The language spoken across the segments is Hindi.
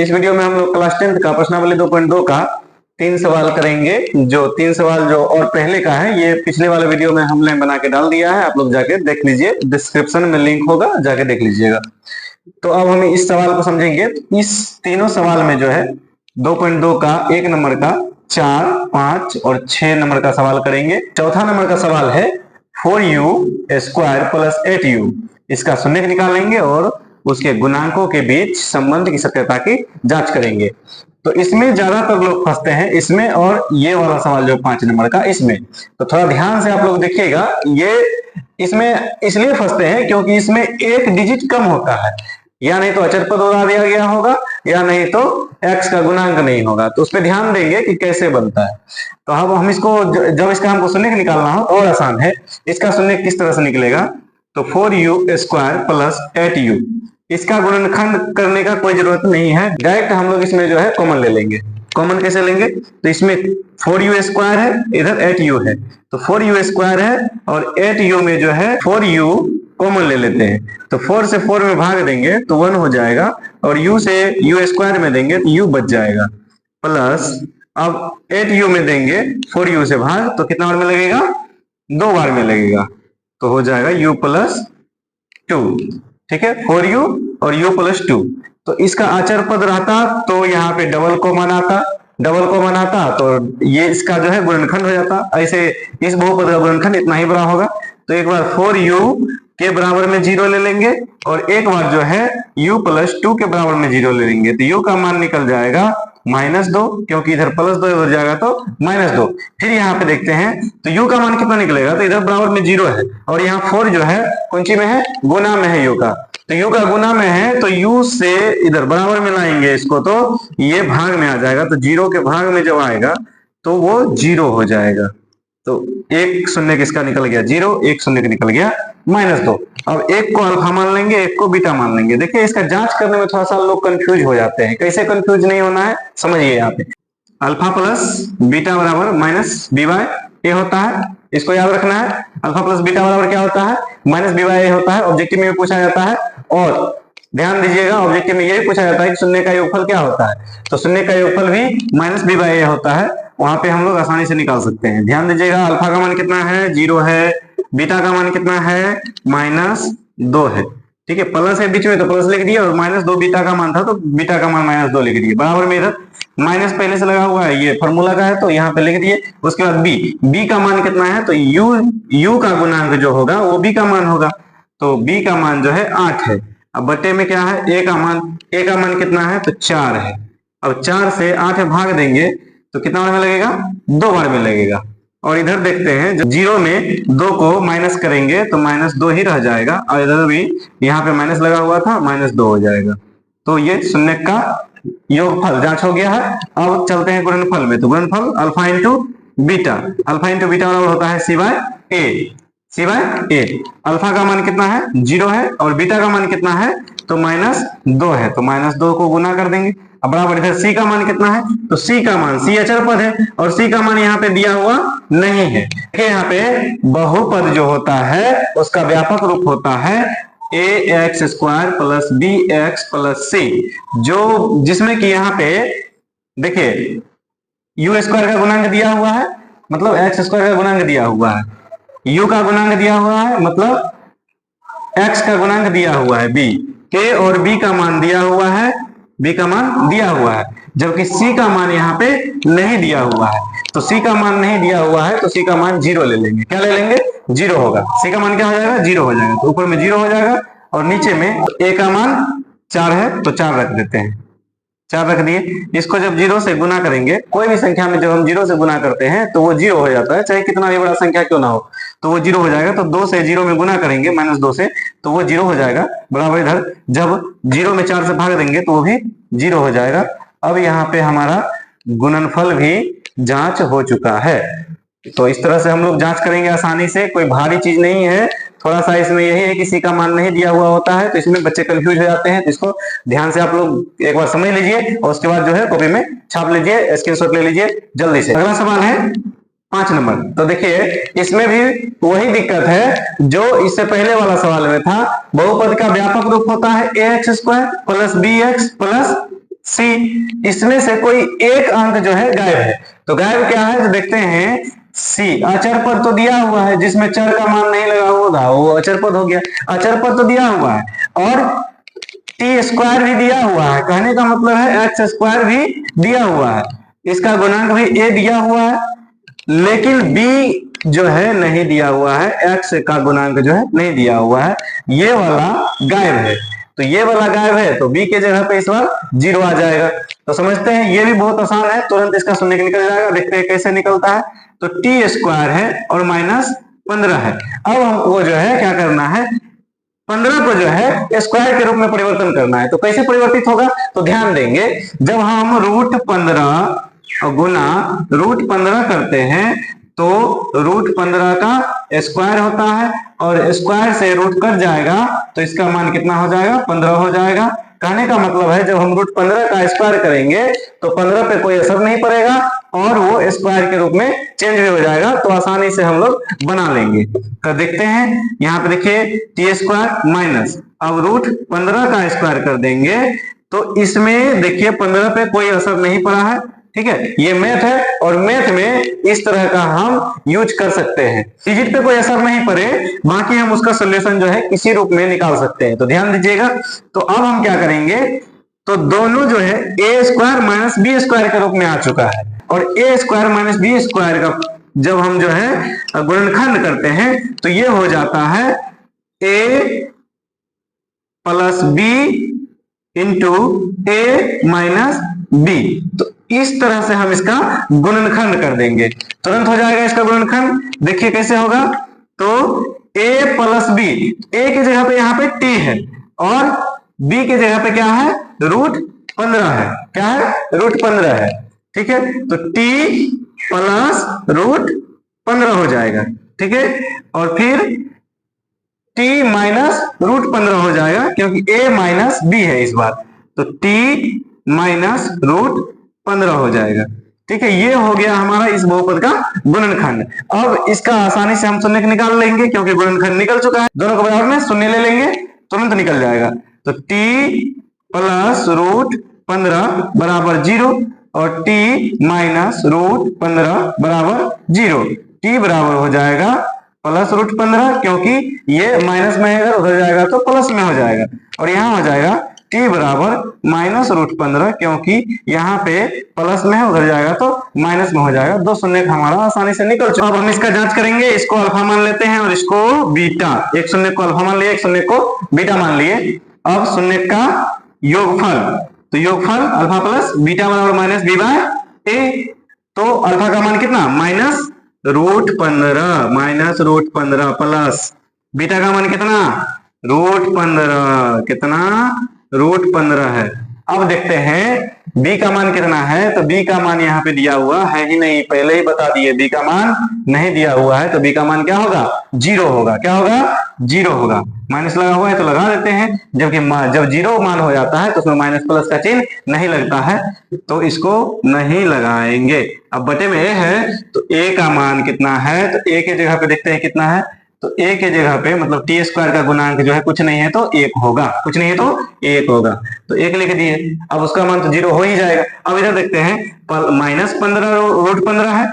इस वीडियो में हम लोग क्लास 10th का प्रश्नावली 2.2 का 3 सवाल करेंगे। जो 3 सवाल जो और पहले का है ये पिछले वाले वीडियो में हमने बना के डाल दिया है, आप लोग जाके देख लीजिए, डिस्क्रिप्शन में लिंक होगा, जाके देख लीजिएगा। तो अब हम इस सवाल को समझेंगे। इस तीनों सवाल में जो है 2.2 का 1 नंबर का, 4, 5 और 6 नंबर का सवाल करेंगे। चौथा नंबर का सवाल है 4u² प्लस 8u, इसका शून्य निकालेंगे और उसके गुणांकों के बीच संबंध की सत्यता की जांच करेंगे। तो इसमें ज्यादातर लोग फंसते हैं, इसमें और ये वाला सवाल जो 5 नंबर का, इसमें तो थोड़ा ध्यान से आप लोग देखिएगा। ये इसमें इसलिए फंसते हैं क्योंकि इसमें एक डिजिट कम होता है, या नहीं तो अचर पद उड़ा दिया गया होगा, या नहीं तो x का गुणांक नहीं होगा। तो उस पर ध्यान देंगे कि कैसे बनता है। तो अब हम इसको जब इसका हमको शून्य निकालना हो और आसान है। इसका शून्य किस तरह से निकलेगा, तो 4u² प्लस 8u, इसका गुणनखंड करने का कोई जरूरत नहीं है, डायरेक्ट हम लोग इसमें जो है कॉमन ले लेंगे। कॉमन कैसे लेंगे, तो इसमें 4u² है, इधर 8u है, तो 4u² है और 8u में जो है 4u कॉमन ले लेते हैं। तो 4 से 4 में भाग देंगे तो 1 हो जाएगा, और u से u² में देंगे तो u बच जाएगा, प्लस अब 8u में देंगे 4u से भाग, तो कितना बार में लगेगा, 2 बार में लगेगा, तो हो जाएगा u प्लस 2। ठीक है, 4u और u प्लस 2। तो इसका अचर पद रहता तो यहाँ पे डबल कॉमन आता, तो ये इसका जो है गुणनखंड हो जाता। ऐसे इस बहुपद का गुणनखंड इतना ही बड़ा होगा। तो एक बार 4u के बराबर में 0 ले लेंगे और एक बार जो है u प्लस 2 के बराबर में 0 ले लेंगे, तो u का मान निकल जाएगा -2, क्योंकि इधर +2 इधर जाएगा तो -2। फिर यहाँ पे देखते हैं तो u का मान कितना निकलेगा, तो इधर बराबर में 0 है और यहाँ 4 जो है कौन में है, गुना में है u का, तो u का गुना में है, तो u से इधर बराबर में लाएंगे इसको, तो ये भाग में आ जाएगा। तो 0 के भाग में जब आएगा तो वो 0 हो जाएगा। तो एक शून्य किसका निकल गया, 0, एक शून्य का निकल गया -2। अब एक को अल्फा मान लेंगे, एक को बीटा मान लेंगे। देखिए इसका जांच करने में थोड़ा सा लोग कंफ्यूज हो जाते हैं, कैसे कंफ्यूज नहीं होना है समझिए। यहाँ पे अल्फा प्लस बीटा बराबर -b/a होता है, इसको याद रखना है। अल्फा प्लस बीटा बराबर क्या होता है, -b/a होता है, ऑब्जेक्टिव में पूछा जाता है। और ध्यान दीजिएगा, ऑब्जेक्टिव में यही पूछा जाता है कि शून्य का योगफल क्या होता है, तो शून्य का योगफल भी -b/a होता है। वहां पे हम लोग आसानी से निकाल सकते हैं। ध्यान दीजिएगा, अल्फा का मान कितना है, 0 है, बीटा का मान कितना है, -2 है। ठीक है, प्लस है बीच में तो प्लस लिख दिया, और -2 बीटा का मान था तो बीटा का मान -2 लिख दिए। बराबर में इधर माइनस पहले से लगा हुआ है, ये फॉर्मूला का है तो यहाँ पे लिख दिए। उसके बाद b का मान कितना है, तो u का गुणांक जो होगा वो b का मान होगा, तो b का मान जो है 8 है। अब बटे में क्या है, a का मान कितना है, तो 4 है। अब 4 से 8 भाग देंगे तो कितना बार में लगेगा, 2 बार में लगेगा। और इधर देखते हैं, जब 0 में 2 को माइनस करेंगे तो -2 ही रह जाएगा, और इधर भी यहाँ पे माइनस लगा हुआ था, -2 हो जाएगा। तो ये शून्य का योगफल जांच हो गया है। अब चलते हैं गुणनफल में। तो गुणनफल अल्फा इंटू बीटा बराबर होता है c/a। अल्फा का मान कितना है, 0 है, और बीटा का मान कितना है, तो -2 है, तो -2 को गुना कर देंगे। अब बराबर इधर c का मान कितना है, तो c का मान, c अचर पद है और c का मान यहाँ पे दिया हुआ नहीं है। देखिए यहाँ पे बहुपद जो होता है उसका व्यापक रूप होता है ax² plus bx plus c, जो जिसमें कि यहाँ पे देखिए u² का गुणांक दिया हुआ है, मतलब x² का गुणांक दिया हुआ है, u का गुणांक दिया हुआ है, मतलब x का गुणांक दिया हुआ है b, k और b का मान दिया हुआ है, b का मान दिया हुआ है, जबकि c का मान यहाँ पे नहीं दिया हुआ है। तो c का मान नहीं दिया हुआ है तो c का मान 0 ले लेंगे। क्या ले लेंगे, 0 होगा। c का मान क्या हो जाएगा, 0 हो जाएगा, तो ऊपर में 0 हो जाएगा और नीचे में a का मान 4 है तो 4 रख देते हैं, 4 रख दिए। इसको जब 0 से गुना करेंगे, कोई भी संख्या में जब हम 0 से गुना करते हैं तो वो 0 हो जाता है, चाहे कितना भी बड़ा संख्या क्यों ना हो, तो वो 0 हो जाएगा। तो 2 से 0 में गुना करेंगे, -2 से, तो वो 0 हो जाएगा। बराबर इधर जब 0 में 4 से भाग देंगे तो वो भी 0 हो जाएगा। अब यहाँ पे हमारा गुणनफल भी जांच हो चुका है। तो इस तरह से हम लोग जांच करेंगे आसानी से, कोई भारी चीज नहीं है। थोड़ा सा इसमें यही है कि c का मान नहीं दिया हुआ होता है तो इसमें बच्चे कंफ्यूज हो जाते हैं, तो इसको ध्यान से आप लोग एक बार समझ लीजिए और उसके बाद जो है कॉपी में छाप लीजिए, स्क्रीनशॉट ले लीजिए जल्दी से। अगला सवाल है 5 नंबर। तो देखिए इसमें भी वही दिक्कत है जो इससे पहले वाला सवाल में था। बहुपद का व्यापक रूप होता है ax² प्लस bx प्लस सी, इसमें से कोई एक अंक जो है गायब है। तो गायब क्या है, तो देखते हैं सी। अचर पद तो दिया हुआ है, जिसमें चर का मान नहीं लगा होगा वो अचर पद हो गया। अचर पद तो दिया हुआ है और टी स्क्वायर भी दिया हुआ है, कहने का मतलब है एक्स स्क्वायर भी दिया हुआ है, इसका गुणांक भी ए दिया हुआ है, लेकिन बी जो है नहीं दिया हुआ है, एक्स का गुणांक जो है नहीं दिया हुआ है, ये वाला गायब है। तो ये वाला गायब है तो बी के जगह पे इस बार 0 आ जाएगा। तो समझते हैं ये भी बहुत आसान है, तुरंत इसका शून्य निकल जाएगा। देखते हैं कैसे निकलता है। तो टी स्क्वायर है और माइनस 15 है। अब हमको जो है क्या करना है, 15 को जो है स्क्वायर के रूप में परिवर्तन करना है। तो कैसे परिवर्तित होगा, तो ध्यान देंगे, जब हम √15 गुना √15 करते हैं तो √15 का स्क्वायर होता है और स्क्वायर से रूट कट जाएगा तो इसका मान कितना हो जाएगा, 15 हो जाएगा। कहने का मतलब है जब हम √15 का स्क्वायर करेंगे तो 15 पे कोई असर नहीं पड़ेगा और वो स्क्वायर के रूप में चेंज भी हो जाएगा, तो आसानी से हम लोग बना लेंगे। तो देखते हैं यहाँ पे देखिए टी स्क्वायर माइनस, अब √15 का स्क्वायर कर देंगे तो इसमें देखिए 15 पे कोई असर नहीं पड़ा है। ठीक है, ये मैथ है और मैथ में इस तरह का हम यूज कर सकते हैं। डिजिट पे कोई असर नहीं पड़े, बाकी हम उसका सोल्यूशन जो है किसी रूप में निकाल सकते हैं। तो ध्यान दीजिएगा। तो अब हम क्या करेंगे, तो दोनों जो है ए स्क्वायर माइनस बी स्क्वायर के रूप में आ चुका है और ए स्क्वायर माइनस बी स्क्वायर का जब हम जो है गुणनखंड करते हैं तो ये हो जाता है ए प्लस बी इंटू ए माइनस बी। तो इस तरह से हम इसका गुणनखंड कर देंगे, तुरंत हो जाएगा इसका गुणनखंड। देखिए कैसे होगा, तो a प्लस बी, ए की जगह पे यहाँ पे t है और b की जगह पे क्या है, √15 है। क्या है, √15 है। ठीक है, तो t प्लस √15 हो जाएगा। ठीक है, और फिर t माइनस √15 हो जाएगा क्योंकि a माइनस b है इस बार, तो t माइनस √15 हो जाएगा। ठीक है, ये हो गया हमारा इस बहुपद का गुणनखंड। अब इसका आसानी से हम शून्य निकाल लेंगे क्योंकि गुणनखंड निकल चुका है। दोनों को बराबर में शून्य ले लेंगे, तुरंत निकल जाएगा। तो t प्लस √15 बराबर 0 और t माइनस √15 बराबर 0। t बराबर हो जाएगा प्लस √15 क्योंकि ये माइनस में है, उधर जाएगा तो प्लस में हो जाएगा, और यहाँ हो जाएगा t बराबर माइनस √15 क्योंकि यहाँ पे प्लस में है, उधर जाएगा तो माइनस में हो जाएगा। दो शून्य हमारा आसानी से निकल चुका। अब हम इसका जांच करेंगे, इसको अल्फा मान लेते हैं और इसको बीटा। एक शून्य को अल्फा मान लिए, एक शून्य को बीटा मान लिए। अब शून्य का योगफल, तो योगफल अल्फा प्लस बीटा बराबर माइनस बी बाय ए। तो अल्फा का मान कितना, माइनस √15, माइनस √15 प्लस बीटा का मान कितना, √15, कितना, √15 है। अब देखते हैं b का मान कितना है, तो b का मान यहाँ पे दिया हुआ है ही नहीं, पहले ही बता दिए b का मान नहीं दिया हुआ है, तो b का मान क्या होगा, 0 होगा। क्या होगा, 0 होगा। माइनस लगा हुआ है तो लगा देते हैं, जबकि जब 0 मान हो जाता है तो उसमें माइनस प्लस का चिन्ह नहीं लगता है, तो इसको नहीं लगाएंगे। अब बटे में a है तो a का मान कितना है, तो a के जगह पे देखते हैं कितना है, तो a के जगह पे मतलब टी स्क्वायर का गुणांक जो है कुछ नहीं है तो 1 होगा, कुछ नहीं है तो 1 होगा, तो 1 लिख दिए। अब उसका मान तो 0 हो ही जाएगा। अब इधर देखते हैं माइनस 15 √15 है,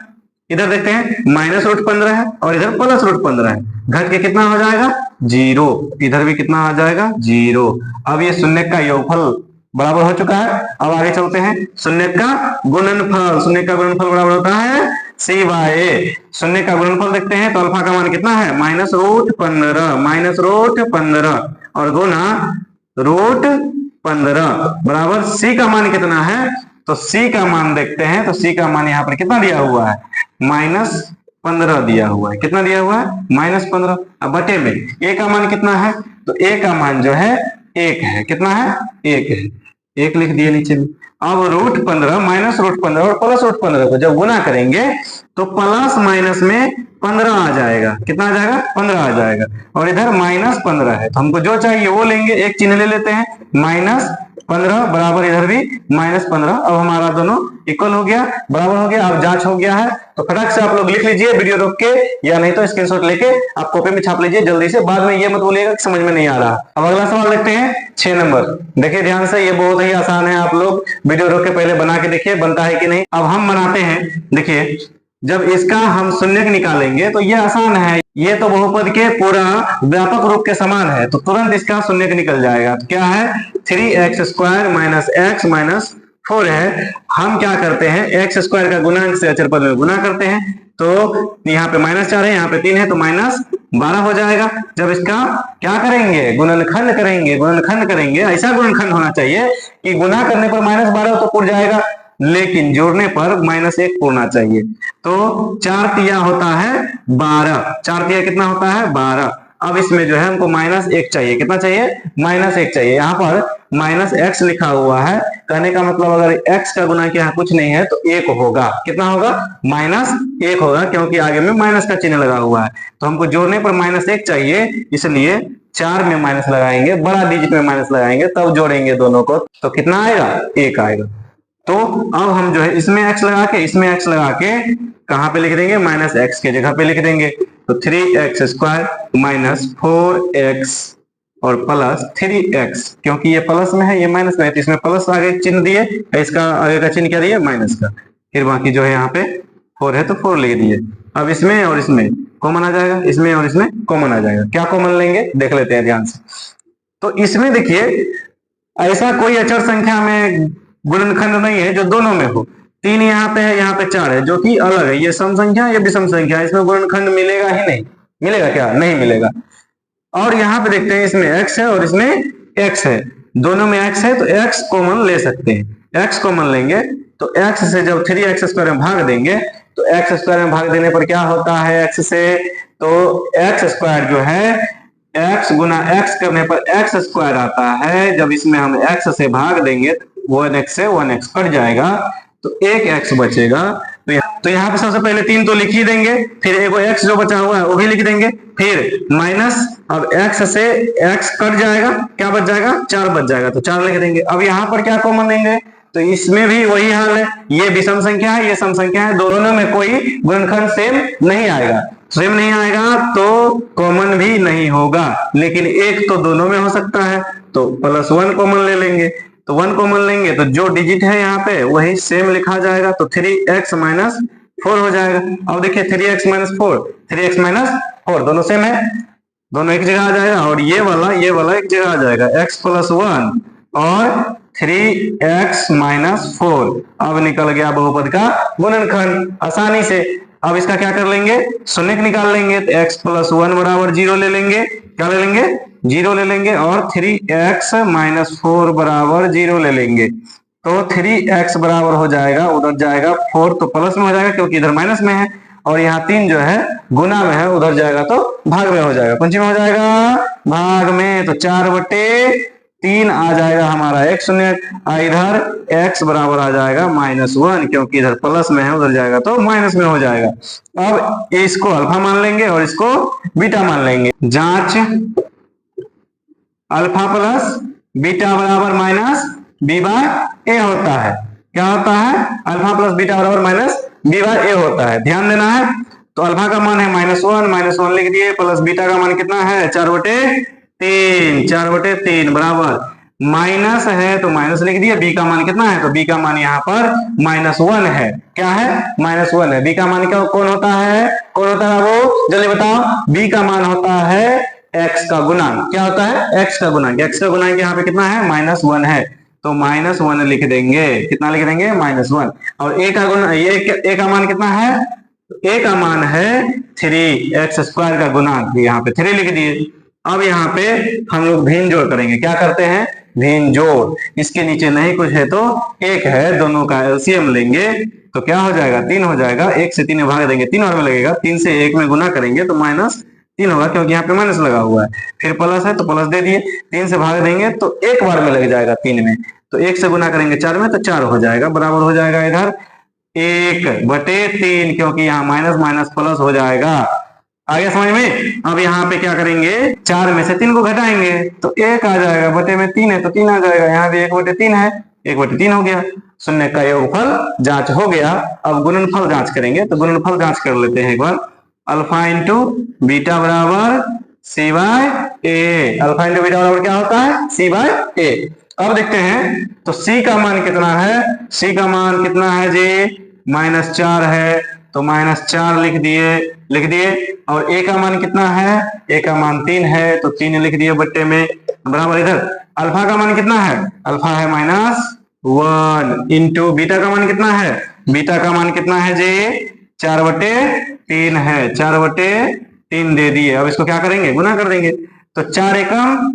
इधर देखते हैं माइनस √15 है और इधर प्लस √15 है, घट के कितना हो जाएगा, 0। इधर भी कितना आ जाएगा, 0। अब ये शून्य का योगफल बराबर हो चुका है। अब आगे चलते हैं, शून्य का गुणनफल, शून्य का गुणनफल बराबर होता है c बाय a। शून्य का गुणनफल देखते हैं तो अल्फा का मान कितना है, माइनस √15, माइनस √15 और गुना √15 बराबर c का मान कितना है, तो c का मान देखते हैं, तो c का मान यहाँ पर कितना दिया हुआ है, -15 दिया हुआ है। कितना दिया हुआ है, -15। अब बटे में a का मान कितना है, तो a का मान जो है 1 है। कितना है, 1 है, 1 लिख दिए नीचे में। अब √15 माइनस √15 और प्लस √15 को जब गुना करेंगे तो प्लस माइनस में 15 आ जाएगा। कितना आ जाएगा? 15 आ जाएगा। और इधर माइनस 15 है, तो हमको जो चाहिए वो लेंगे। एक चिन्ह ले लेते हैं, माइनस 15 बराबर इधर भी माइनस 15। अब हमारा दोनों इक्वल हो गया, बराबर हो गया। अब जांच हो गया है, तो फटाक से आप लोग लिख लीजिए वीडियो रोक के, या नहीं तो स्क्रीनशॉट लेके आप कॉपी में छाप लीजिए जल्दी से। बाद में ये मत बोलिएगा कि समझ में नहीं आ रहा। अब अगला सवाल देखते हैं 6 नंबर। देखिए ध्यान से, ये बहुत ही आसान है। आप लोग वीडियो रोक के पहले बना के देखिए बनता है कि नहीं। अब हम बनाते हैं। देखिए, जब इसका हम शून्यक निकालेंगे तो ये आसान है, ये तो बहुपद के पूरा व्यापक रूप के समान है, तो तुरंत इसका शून्यक निकल जाएगा। तो क्या है? 3x² माइनस x माइनस 4 है। हम क्या करते हैं, एक्स स्क्वायर का गुणांक से अचर पद में गुना करते हैं। तो यहाँ पे -4 है, यहाँ पे 3 है, तो -12 हो जाएगा। जब इसका क्या करेंगे? गुणनखंड करेंगे। गुणनखंड करेंगे, ऐसा गुणनखंड होना चाहिए कि गुना करने पर -12 तो पूर्ण जाएगा, लेकिन जोड़ने पर -1 पूर्णा चाहिए। तो 4 तिया होता है 12। 4 तिया कितना होता है? 12। अब इसमें जो है हमको -1 चाहिए। कितना चाहिए? -1 चाहिए। यहाँ पर -x लिखा हुआ है, कहने का मतलब अगर x का गुना यहाँ कुछ नहीं है तो 1 होगा। कितना होगा? -1 होगा, क्योंकि आगे में माइनस का चिन्ह लगा हुआ है। तो हमको जोड़ने पर -1 चाहिए, इसलिए 4 में माइनस लगाएंगे, बड़ा डिजिट में माइनस लगाएंगे, तब जोड़ेंगे दोनों को। तो कितना आएगा? 1 आएगा। तो अब हम जो है इसमें x लगा के, इसमें x लगा के कहां पे लिख देंगे? -x के जगह पे लिख देंगे। तो 3x² माइनस 4x और प्लस 3x, क्योंकि ये प्लस में है, ये माइनस में है, तो इसमें प्लस आगे चिन्ह दिए, इसका आगे का चिन्ह क्या दिए? माइनस का। फिर बाकी जो है यहाँ पे 4 है तो 4 लिख दिए। अब इसमें और इसमें कॉमन आ जाएगा, इसमें और इसमें कॉमन आ जाएगा। क्या कॉमन लेंगे देख लेते हैं ध्यान से। तो इसमें देखिए, ऐसा कोई अचर संख्या में गुणनखंड नहीं है जो दोनों में हो। 3 यहाँ पे है, यहाँ पे 4 है, जो कि अलग है। ये सम संख्या है, ये विषम संख्या है, इसमें गुणनखंड मिलेगा ही नहीं। मिलेगा क्या? नहीं मिलेगा। और यहाँ पे देखते हैं, इसमें x है और इसमें x है, दोनों में x है, तो x कॉमन ले सकते हैं। x कॉमन लेंगे तो x से जब 3x² में भाग देंगे तो x² में भाग देने पर क्या होता है? x से तो x² जो है, x गुना x करने पर x² आता है। जब इसमें हम x से भाग देंगे तो 1x से 1x कट जाएगा, तो 1x बचेगा। तो यहाँ पे सबसे पहले 3 तो लिख ही देंगे, फिर एगो x जो बचा हुआ है वो भी लिख देंगे, फिर माइनस, अब x से x कट जाएगा, क्या बच जाएगा? 4 बच जाएगा, तो 4 लिख देंगे। अब यहाँ पर क्या कॉमन लेंगे? तो इसमें भी वही हाल है, ये विषम संख्या है, ये सम संख्या है, दोनों में कोई गुणनखंड सेम नहीं आएगा। सेम नहीं आएगा तो कॉमन भी नहीं होगा, लेकिन एक तो दोनों में हो सकता है, तो +1 कॉमन ले लेंगे। तो 1 कॉमन लेंगे तो जो डिजिट है यहाँ पे वही सेम लिखा जाएगा, तो 3x माइनस 4 हो जाएगा। अब देखिए 3x माइनस 4, 3x माइनस 4 दोनों सेम है, दोनों एक जगह आ जाएगा, और ये वाला एक जगह आ जाएगा। x + 1 और 3x माइनस 4। अब निकल गया बहुपद का गुणनखंड आसानी से। अब इसका क्या कर लेंगे? शून्यक निकाल लेंगे। तो x + 1 बराबर 0 ले लेंगे। क्या ले लेंगे? 0 ले लेंगे। और 3x माइनस 4 बराबर 0 ले लेंगे। तो 3x बराबर हो जाएगा, उधर जाएगा 4 तो प्लस में हो जाएगा क्योंकि इधर माइनस में है, और यहाँ 3 जो है गुना में है, उधर जाएगा तो भाग में हो जाएगा। पंचमी में हो जाएगा भाग में, तो 4/3 आ जाएगा हमारा x शून्यक। इधर x बराबर आ जाएगा -1, क्योंकि इधर प्लस में है, उधर जाएगा तो माइनस में हो जाएगा। अब इसको अल्फा मान लेंगे और इसको बीटा मान लेंगे। जांच, अल्फा प्लस बीटा बराबर -b/a होता है। क्या होता है? अल्फा प्लस बीटा बराबर -b/a होता है। ध्यान देना है। तो अल्फा का मान है -1 लिख दिए, प्लस बीटा का मान कितना है? 4/3 बराबर माइनस है तो माइनस लिख दिए। बी का मान कितना है? तो बी का मान यहाँ पर -1 है। क्या है? -1 है। बी का मान क्या कौन होता है? कौन होता है वो जल्दी बताओ। बी का मान होता है x का गुणांक। क्या होता है? x का गुणांक। x का गुणांक यहाँ पे कितना है? -1 है, तो -1 लिख देंगे। कितना लिख देंगे? -1। और a का गुण, ये a का मान कितना है? a का मान है 3x² का गुणांक, यहाँ पे 3 लिख दिए। अब यहाँ पे हम लोग भिन्न जोड़ करेंगे। क्या करते हैं? भिन्न जोड़। इसके नीचे नहीं कुछ है तो 1 है, दोनों का एलसीएम लेंगे तो क्या हो जाएगा? 3 हो जाएगा। 1 से 3 में भाग देंगे, 3 बार में लगेगा। 3 से 1 में गुना करेंगे तो -3 होगा, क्योंकि यहाँ पे माइनस लगा हुआ है। फिर प्लस है तो प्लस दे दिए। 3 से भाग देंगे तो 1 बार में लग जाएगा 3 में, तो 1 से गुना करेंगे 4 में तो 4 हो जाएगा, बराबर हो जाएगा इधर 1/3, क्योंकि यहाँ माइनस माइनस प्लस हो जाएगा। आगे समझ में। अब यहाँ पे क्या करेंगे, 4 में से 3 को घटाएंगे तो 1 आ जाएगा, बटे में 3 है तो 3 आ जाएगा, यहाँ भी 1/3 है, 1/3 हो गया। शून्य का योगफल जांच हो गया। अब गुणनफल जांच करेंगे, तो गुणनफल जांच कर लेते हैं एक बार। अल्फा इंटू बीटा बराबर सी बाय ए। अल्फा इंटू बीटा बराबर क्या होता है, सी बाय ए। अब देखते हैं तो सी का मान कितना है, सी का मान कितना है जी, -4 है, तो -4 लिख दिए। और ए का मान कितना है, ए का मान 3 है, तो 3 लिख दिए बट्टे में, बराबर। इधर अल्फा का मान कितना है, अल्फा है -1 इंटू बीटा का मान कितना है, बीटा का मान कितना है जी, 4/3 है, 4/3 दे दिए। अब इसको क्या करेंगे, गुना कर देंगे, तो 4 एकम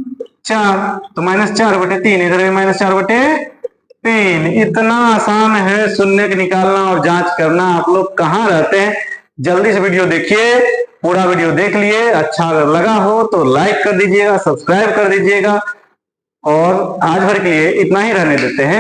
4, तो -4/3, इधर भी -4/3। इतना आसान है शून्य निकालना और जांच करना। आप लोग कहाँ रहते हैं, जल्दी से वीडियो देखिए, पूरा वीडियो देख लिए। अच्छा अगर लगा हो तो लाइक कर दीजिएगा, सब्सक्राइब कर दीजिएगा, और आज भर के लिए इतना ही रहने देते हैं।